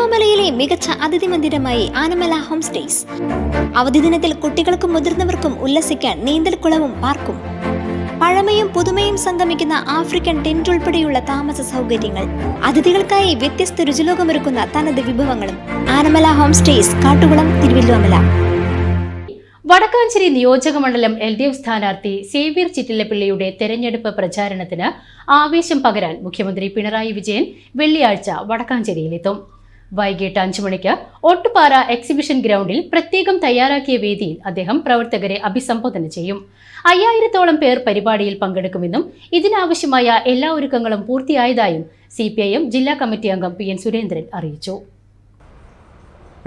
തിരുവല്ലോമലയിലെ മികച്ച അതിഥി മന്ദിരമായി Anamala home stays. അവധി ദിനത്തിൽ കുട്ടികൾക്കും മുതിർന്നവർക്കും ഉല്ലസിക്കാൻ നീന്തൽക്കുളവും പാർക്കും. പഴമയും പുതുമയും സംഗമിക്കുന്ന ആഫ്രിക്കൻ ടെന്റ് ഉൾപ്പെടെയുള്ള താമസ സൗകര്യങ്ങൾ, അതിഥികൾക്കായി വ്യത്യസ്ത രുചിലോകമൊരുക്കുന്ന തനത് വിഭവങ്ങളും. Anamala home stays, Kattukulam, Thiruvilwamala. വടക്കാഞ്ചേരി നിയോജകമണ്ഡലം LDF സ്ഥാനാർത്ഥി സേവ്യർ ചിറ്റിലപ്പിള്ളിയുടെ തെരഞ്ഞെടുപ്പ് പ്രചാരണത്തിന് ആവേശം പകരാൻ മുഖ്യമന്ത്രി പിണറായി വിജയൻ വെള്ളിയാഴ്ച വടക്കാഞ്ചേരിയിലെത്തും. വൈകിട്ട് 5 മണിക്ക് ഓട്ടുപാറ എക്സിബിഷൻ ഗ്രൗണ്ടിൽ പ്രത്യേകം തയ്യാറാക്കിയ വേദിയിൽ അദ്ദേഹം പ്രവർത്തകരെ അഭിസംബോധന ചെയ്യും. 5000-ഓളം പേർ പരിപാടിയിൽ പങ്കെടുക്കുമെന്നും ഇതിനാവശ്യമായ എല്ലാ ഒരുക്കങ്ങളും പൂർത്തിയായതായും CPIM ജില്ലാ കമ്മിറ്റി അംഗം PN സുരേന്ദ്രൻ അറിയിച്ചു.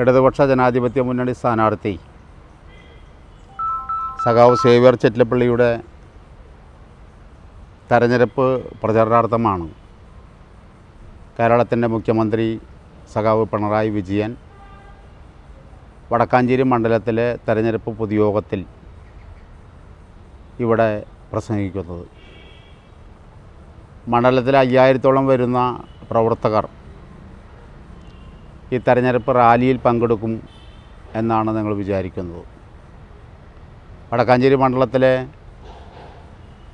ഇടതുപക്ഷ ജനാധിപത്യ മുന്നണി സ്ഥാനാർത്ഥി സഖാവ് സേവ്യർ ചിറ്റിലപ്പിള്ളിയുടെ തെരഞ്ഞെടുപ്പ് പ്രചരണാർത്ഥമാണ് കേരളത്തിൻ്റെ മുഖ്യമന്ത്രി സഖാവ് പിണറായി വിജയൻ വടക്കാഞ്ചേരി മണ്ഡലത്തിലെ തെരഞ്ഞെടുപ്പ് പൊതുയോഗത്തിൽ ഇവിടെ പ്രസംഗിക്കുന്നത്. മണ്ഡലത്തിലെ 5000-ഓളം വരുന്ന പ്രവർത്തകർ ഈ തെരഞ്ഞെടുപ്പ് റാലിയിൽ പങ്കെടുക്കും എന്നാണ് നിങ്ങൾ വിചാരിക്കുന്നത്. വടക്കാഞ്ചേരി മണ്ഡലത്തിലെ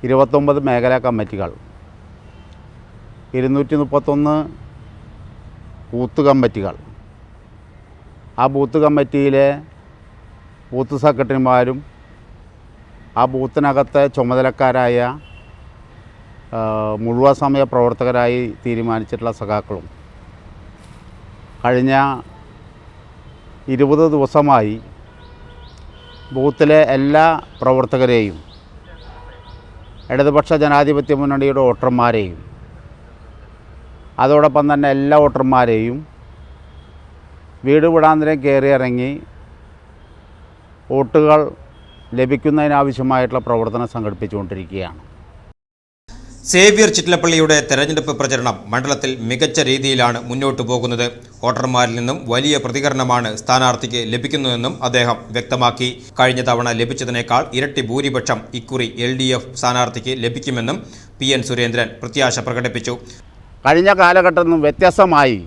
29 മേഖലാ കമ്മിറ്റികൾ, 231 ബൂത്ത് കമ്മിറ്റികൾ, ആ ബൂത്ത് കമ്മിറ്റിയിലെ ബൂത്ത് സെക്രട്ടറിമാരും ആ ബൂത്തിനകത്തെ ചുമതലക്കാരായ മുഴുവൻ സമയ പ്രവർത്തകരായി തീരുമാനിച്ചിട്ടുള്ള സഖാക്കളും കഴിഞ്ഞ 20 ദിവസമായി ബൂത്തിലെ എല്ലാ പ്രവർത്തകരെയും ഇടതുപക്ഷ ജനാധിപത്യ മുന്നണിയുടെ വോട്ടർമാരെയും അതോടൊപ്പം തന്നെ എല്ലാ വോട്ടർമാരെയും വീട് വീടാന്തരം കയറിയിറങ്ങി വോട്ടുകൾ ലഭിക്കുന്നതിനാവശ്യമായിട്ടുള്ള പ്രവർത്തനം സംഘടിപ്പിച്ചുകൊണ്ടിരിക്കുകയാണ്. സേവ്യർ ചിറ്റിലപ്പള്ളിയുടെ തെരഞ്ഞെടുപ്പ് പ്രചരണം മണ്ഡലത്തിൽ മികച്ച രീതിയിലാണ് മുന്നോട്ടു പോകുന്നത്. വോട്ടർമാരിൽ നിന്നും വലിയ പ്രതികരണമാണ് സ്ഥാനാർത്ഥിക്ക് ലഭിക്കുന്നതെന്നും അദ്ദേഹം വ്യക്തമാക്കി. കഴിഞ്ഞ തവണ ലഭിച്ചതിനേക്കാൾ ഇരട്ടി ഭൂരിപക്ഷം ഇക്കുറി LDF സ്ഥാനാർത്ഥിക്ക് ലഭിക്കുമെന്നും PN സുരേന്ദ്രൻ പ്രത്യാശ പ്രകടിപ്പിച്ചു. കഴിഞ്ഞ കാലഘട്ടത്തിൽ നിന്നും വ്യത്യസ്തമായി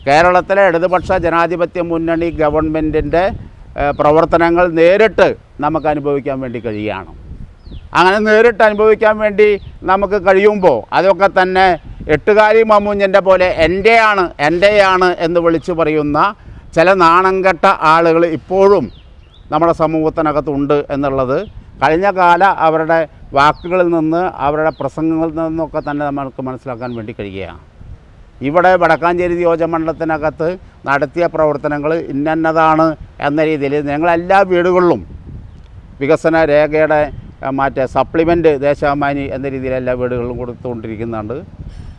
കേരളത്തിലെ ഇടതുപക്ഷ ജനാധിപത്യ മുന്നണി ഗവൺമെൻറ്റിൻ്റെ പ്രവർത്തനങ്ങൾ നേരിട്ട് നമുക്ക് അനുഭവിക്കാൻ വേണ്ടി കഴിയുകയാണ്. അങ്ങനെ നേരിട്ട് അനുഭവിക്കാൻ വേണ്ടി നമുക്ക് കഴിയുമ്പോൾ അതൊക്കെ തന്നെ എട്ടുകാലി മമ്മൂഞ്ഞൻ്റെ പോലെ എൻ്റെയാണ് എന്ന് വിളിച്ചു പറയുന്ന ചില നാണംകെട്ട ആളുകൾ ഇപ്പോഴും നമ്മുടെ സമൂഹത്തിനകത്തുണ്ട് എന്നുള്ളത് കഴിഞ്ഞ കാല അവരുടെ വാക്കുകളിൽ നിന്ന്, അവരുടെ പ്രസംഗങ്ങളിൽ നിന്നൊക്കെ തന്നെ നമുക്ക് മനസ്സിലാക്കാൻ വേണ്ടി കഴിയുകയാണ്. ഇവിടെ വടക്കാഞ്ചേരി നിയോജകമണ്ഡലത്തിനകത്ത് നടത്തിയ പ്രവർത്തനങ്ങൾ ഇന്നതാണ് എന്ന രീതിയിൽ ഞങ്ങളെല്ലാ വീടുകളിലും വികസന രേഖയുടെ സപ്ലിമെൻ്റ് ദേശാഭിമാനി എന്ന രീതിയിൽ എല്ലാ വീടുകളിലും കൊടുത്തുകൊണ്ടിരിക്കുന്നുണ്ട്.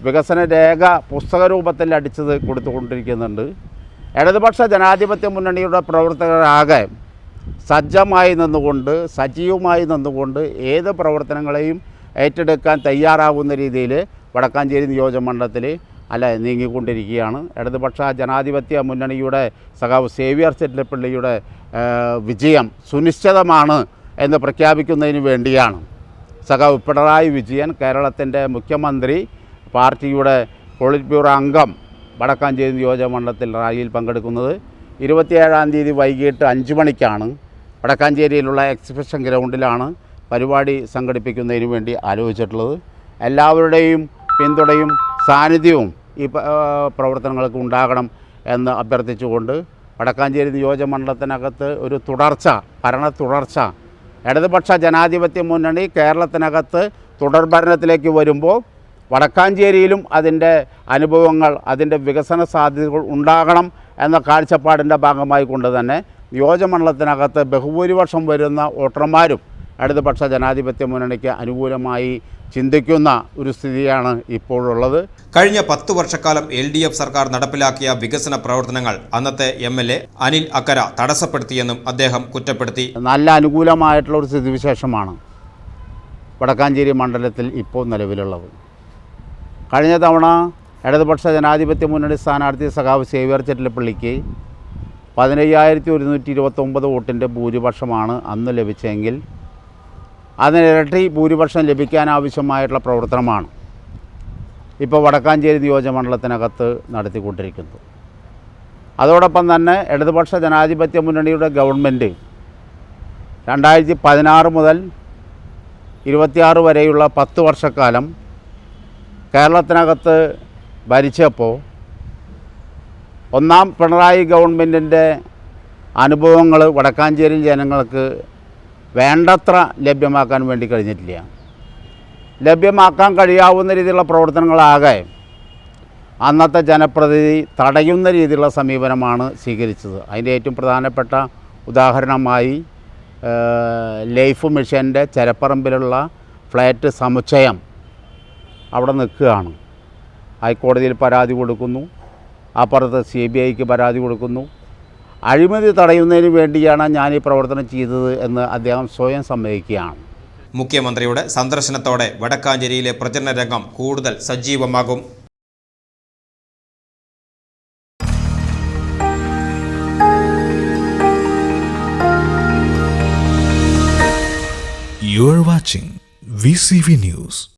വികസന രേഖ പുസ്തക രൂപത്തിൽ അടിച്ചത് കൊടുത്തുകൊണ്ടിരിക്കുന്നുണ്ട്. ഇടതുപക്ഷ ജനാധിപത്യ മുന്നണിയുടെ പ്രവർത്തകരാകെ സജീവമായി നിന്നുകൊണ്ട് ഏത് പ്രവർത്തനങ്ങളെയും ഏറ്റെടുക്കാൻ തയ്യാറാകുന്ന രീതിയിൽ വടക്കാഞ്ചേരി നിയോജകമണ്ഡലത്തിൽ നീങ്ങിക്കൊണ്ടിരിക്കുകയാണ്. ഇടതുപക്ഷ ജനാധിപത്യ മുന്നണിയുടെ സഖാവ് സേവ്യർ ചിറ്റിലപ്പിള്ളിയുടെ വിജയം സുനിശ്ചിതമാണ് എന്ന് പ്രഖ്യാപിക്കുന്നതിന് വേണ്ടിയാണ് സഖാവ് പിണറായി വിജയൻ, കേരളത്തിൻ്റെ മുഖ്യമന്ത്രി, പാർട്ടിയുടെ പോളിറ്റ് ബ്യൂറോ അംഗം വടക്കാഞ്ചേരി നിയോജകമണ്ഡലത്തിൽ റാലിയിൽ പങ്കെടുക്കുന്നത്. 27-ാം തീയതി വൈകിട്ട് 5 മണിക്കാണ് വടക്കാഞ്ചേരിയിലുള്ള എക്സിബിഷൻ ഗ്രൗണ്ടിലാണ് പരിപാടി സംഘടിപ്പിക്കുന്നതിന് വേണ്ടി ആലോചിച്ചിട്ടുള്ളത്. എല്ലാവരുടെയും പിന്തുണയും സാന്നിധ്യവും ഈ പ്രവർത്തനങ്ങൾക്ക് ഉണ്ടാകണം എന്ന് അഭ്യർത്ഥിച്ചുകൊണ്ട് വടക്കാഞ്ചേരി നിയോജകമണ്ഡലത്തിനകത്ത് ഒരു ഭരണ തുടർച്ച ഇടതുപക്ഷ ജനാധിപത്യ മുന്നണി കേരളത്തിനകത്ത് തുടർഭരണത്തിലേക്ക് വരുമ്പോൾ വടക്കാഞ്ചേരിയിലും അതിൻ്റെ അനുഭവങ്ങൾ, അതിൻ്റെ വികസന സാധ്യതകൾ ഉണ്ടാകണം എന്ന കാഴ്ചപ്പാടിൻ്റെ ഭാഗമായി കൊണ്ട് തന്നെ നിയോജകമണ്ഡലത്തിനകത്ത് ബഹുഭൂരിപക്ഷം വരുന്ന വോട്ടർമാരും ഇടതുപക്ഷ ജനാധിപത്യ മുന്നണിക്ക് അനുകൂലമായി ചിന്തിക്കുന്ന ഒരു സ്ഥിതിയാണ് ഇപ്പോഴുള്ളത്. കഴിഞ്ഞ 10 വർഷക്കാലം LDF സർക്കാർ നടപ്പിലാക്കിയ വികസന പ്രവർത്തനങ്ങൾ അന്നത്തെ MLA അനിൽ അക്കര തടസ്സപ്പെടുത്തിയെന്നും അദ്ദേഹം കുറ്റപ്പെടുത്തി. നല്ല അനുകൂലമായിട്ടുള്ള ഒരു സ്ഥിതിവിശേഷമാണ് വടക്കാഞ്ചേരി മണ്ഡലത്തിൽ ഇപ്പോൾ നിലവിലുള്ളത്. കഴിഞ്ഞ തവണ ഇടതുപക്ഷ ജനാധിപത്യ മുന്നണി സ്ഥാനാർത്ഥി സഖാവ് സേവ്യർ ചിറ്റിലപ്പിള്ളിക്ക് 15,129 വോട്ടിൻ്റെ ഭൂരിപക്ഷമാണ് അന്ന് ലഭിച്ചെങ്കിൽ അതിനിരട്ടി ഭൂരിപക്ഷം ലഭിക്കാനാവശ്യമായിട്ടുള്ള പ്രവർത്തനമാണ് ഇപ്പോൾ വടക്കാഞ്ചേരി നിയോജകമണ്ഡലത്തിനകത്ത് നടത്തിക്കൊണ്ടിരിക്കുന്നത്. അതോടൊപ്പം തന്നെ ഇടതുപക്ഷ ജനാധിപത്യ മുന്നണിയുടെ ഗവൺമെൻറ് 2016 മുതൽ 26 വരെയുള്ള 10 വർഷക്കാലം കേരളത്തിനകത്ത് ഭരിച്ചപ്പോൾ ഒന്നാം പിണറായി ഗവൺമെൻറ്റിൻ്റെ അനുഭവങ്ങൾ വടക്കാഞ്ചേരി ജനങ്ങൾക്ക് വേണ്ടത്ര ലഭ്യമാക്കാൻ വേണ്ടി കഴിഞ്ഞിട്ടില്ല. ലഭ്യമാക്കാൻ കഴിയാവുന്ന രീതിയിലുള്ള പ്രവർത്തനങ്ങളാകെ അന്നത്തെ ജനപ്രതിനിധി തടയുന്ന രീതിയിലുള്ള സമീപനമാണ് സ്വീകരിച്ചത്. അതിൻ്റെ ഏറ്റവും പ്രധാനപ്പെട്ട ഉദാഹരണമായി ലൈഫ് മിഷൻ്റെ ചെരപ്പറമ്പിലുള്ള ഫ്ലാറ്റ് സമുച്ചയം അവിടെ നിൽക്കുകയാണ്. ഹൈക്കോടതിയിൽ പരാതി കൊടുക്കുന്നു, അപ്പുറത്ത് CBIക്ക് പരാതി കൊടുക്കുന്നു. അഴിമതി തടയുന്നതിന് വേണ്ടിയാണ് ഞാൻ ഈ പ്രവർത്തനം ചെയ്തത് എന്ന് അദ്ദേഹം സ്വയം സമ്മതിക്കുകയാണ്. മുഖ്യമന്ത്രിയുടെ സന്ദർശനത്തോടെ വടക്കാഞ്ചേരിയിലെ പ്രചരണ രംഗം കൂടുതൽ സജീവമാകും. You are watching VCV News.